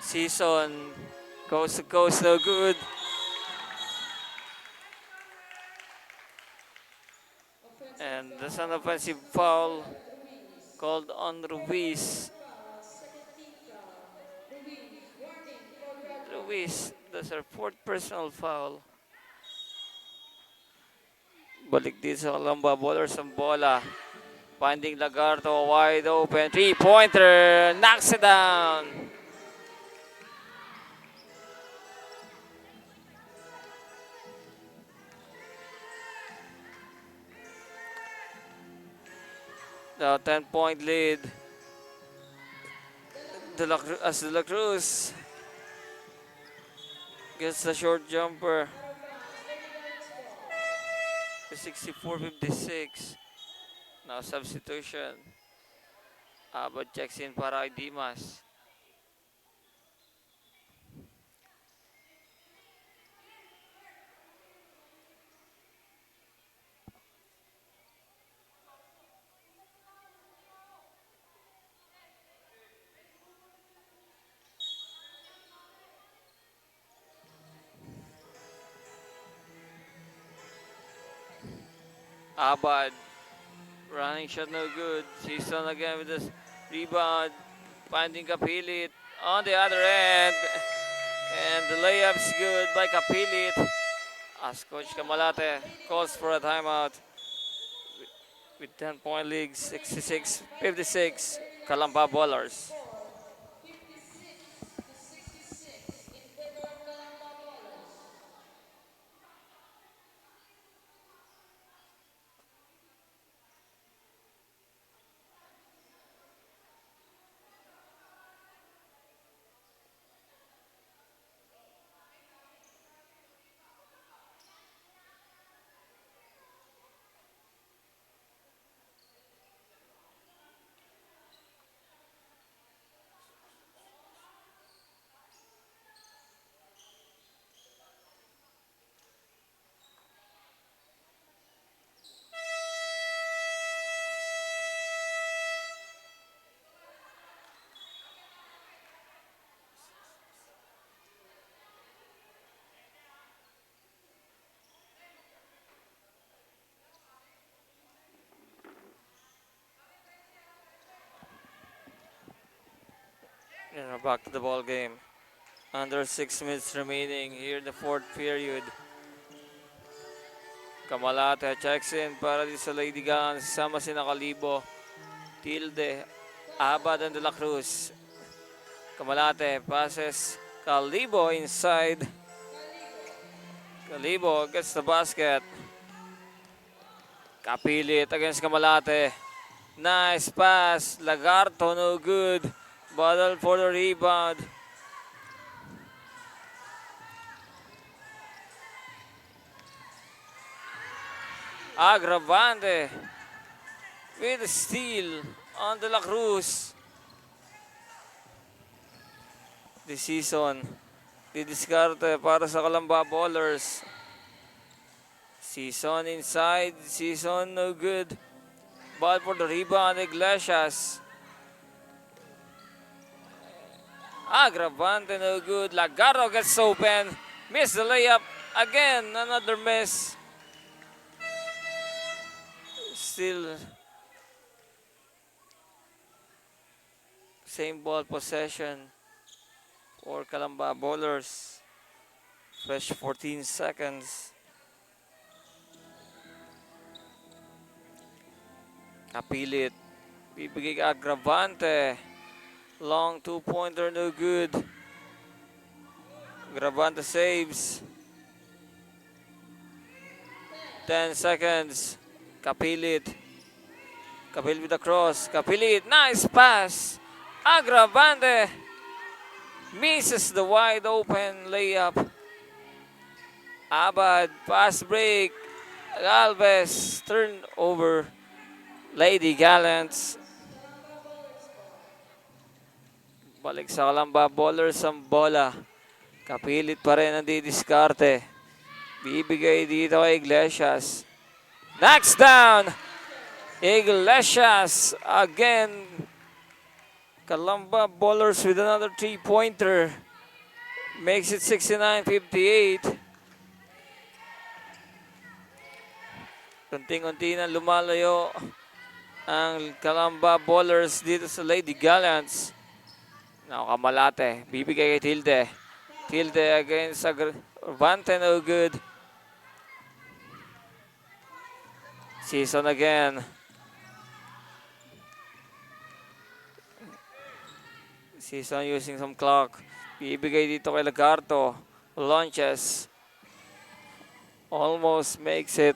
Season, coast to coast, no good. And that's an offensive foul called on Ruiz. Ruiz, that's our fourth personal foul. Balik din sa Calamba Ballers ang bola. Finding Lagarto wide open. 3-pointer, knocks it down. The 10-point lead. De La Cruz gets the short jumper. 64-56. Now substitution. Abad checks in para kay Dimas. Abad, running shot no good. Season again with this rebound. Finding Kapilit on the other end. And the layup's good by Kapilit. As Coach Kamalate calls for a timeout. With 10-point league, 66-56, Calamba Ballers. And we're back to the ball game. Under 6 minutes remaining here in the fourth period. Kamalate checks in para di sa Lady Guns. Sama si Nakalibo, Tilde, Abad, and De La Cruz. Kamalate passes. Calibo inside. Calibo gets the basket. Kapilit against Kamalate. Nice pass. Lagarto, no good. Battle for the rebound. Agravante with a steal on De La Cruz. This season, didiskarte para sa Calamba Ballers. Season inside, season no good. Ball for the rebound, Iglesias. Agravante no good. Lagarto gets open. Miss the layup. Again, another miss. Still same ball possession for Calamba Bowlers. Fresh 14 seconds. Kapilit. Bibigay Agravante. Long two-pointer, no good. Agravante saves. 10 seconds. Kapilit. Kapilit with the cross. Kapilit. Nice pass. Agravante misses the wide open layup. Abad. Pass break. Galvez. Turnover. Lady Gallants. Balik sa Calamba Ballers ang bola. Kapilit pa rin ang didiskarte. Bibigay dito kay Iglesias. Knocks down. Iglesias again. Calamba Ballers with another 3-pointer. Makes it 69-58. Unting-unti na lumalayo ang Calamba Ballers dito sa Lady Gallants. Now Kamalate. Bibigay kay Tilde. Tilde against Agravante, no good. Season again. Season using some clock. Bibigay dito kay Lagarto. Launches. Almost makes it.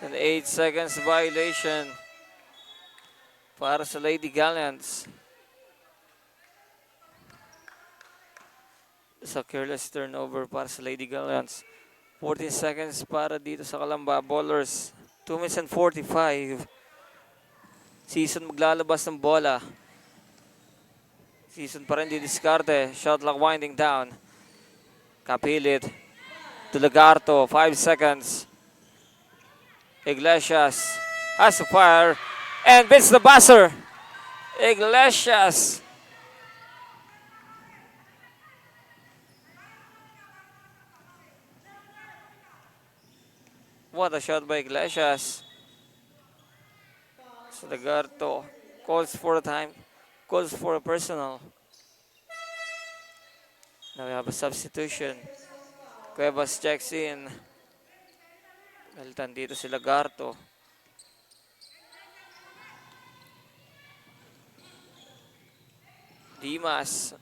An 8 seconds violation para sa Lady Gallants. Sa careless turnover para sa Lady Gallants. 14 seconds para dito sa Calamba Ballers. 2 minutes and 45. Season maglalabas ng bola. Season pa rin didiskarte. Shot clock winding down. Kapilit. To Lagarto. 5 seconds. Iglesias has to fire and beats the buzzer. Iglesias. What a shot by Iglesias. So Lagarto calls for a time, calls for a personal. Now we have a substitution. Cuevas checks in. Nalitan dito si Lagarto. Dimas.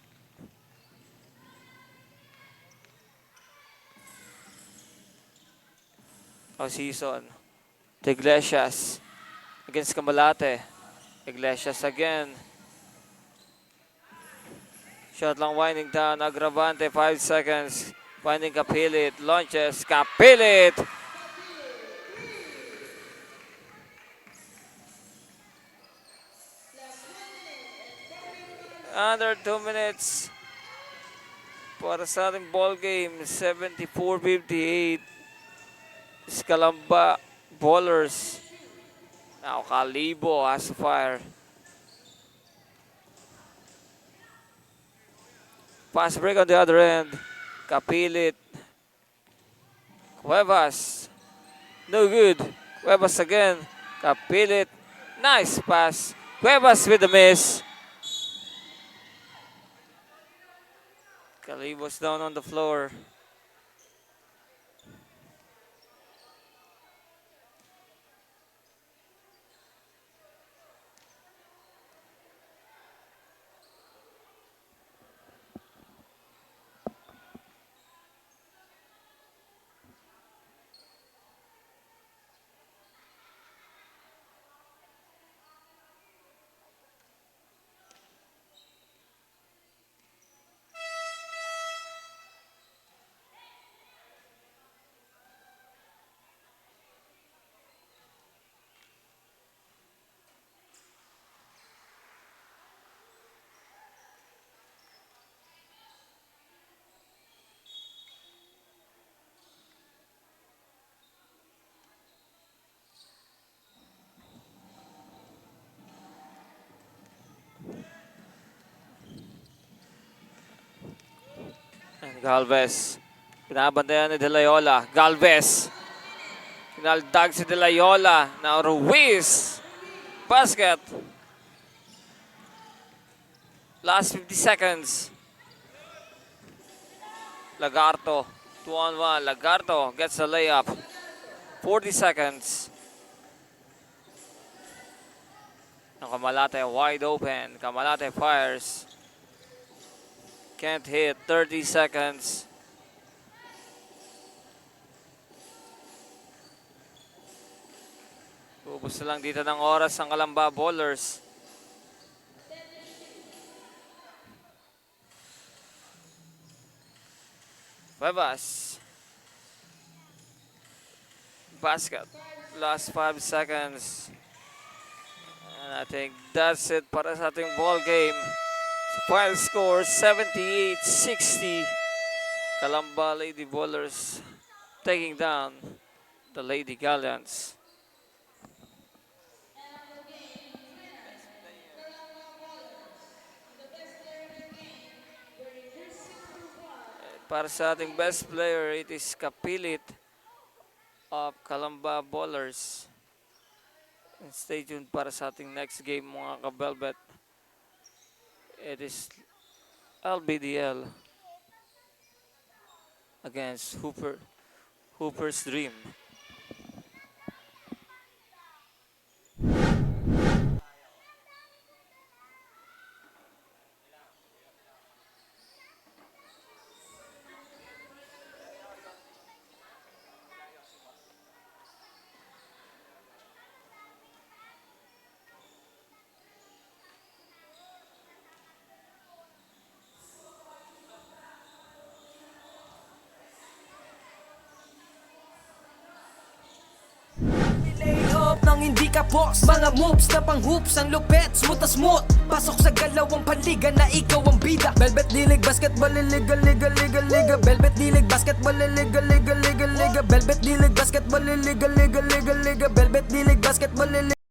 Season. Iglesias against Kamalate. Iglesias again. Shot lang winding down. Agravante. 5 seconds. Finding Kapilit. Launches. Kapilit. Under 2 minutes para sa ating ball game. 74-58. Calamba Ballers. Now Calibo has to fire. Pass break on the other end. Kapilit. Cuevas. No good. Cuevas again. Kapilit. Nice pass. Cuevas with the miss. Calibos down on the floor. And Galvez. Pinabantayan ni De Loyola. Galvez. Pinaldag si De Loyola. Now Ruiz. Basket. Last 50 seconds. Lagarto. 2-on-1. Lagarto gets a layup. 40 seconds. Ang Kamalate wide open. Kamalate fires. Can't hit. 30 seconds. Ubus na lang dito ng oras ang Kalamba Bowlers. Cuevas. Basket. Last 5 seconds. And I think that's it para sa ating ball game. Final score 78-60. Kalamba Lady Bowlers taking down the Lady Galleons. Para sa ating best player, it is Kapilit of Kalamba Bowlers. And stay tuned para sa ating next game mga ka-Velvet. It is LBDL against Hooper's Dream. Nang hindi ka boss, mga moves na pang hoops, ang lupet, smooth na smooth. Pasok sa galawang panliga na ikaw ang bida. Velvet Dilig Basketball Liga Liga Liga Liga. Velvet Dilig Basketball Liga Liga Liga Liga. Velvet Dilig Basketball Liga Liga Liga Liga. Velvet Dilig Basketball Liga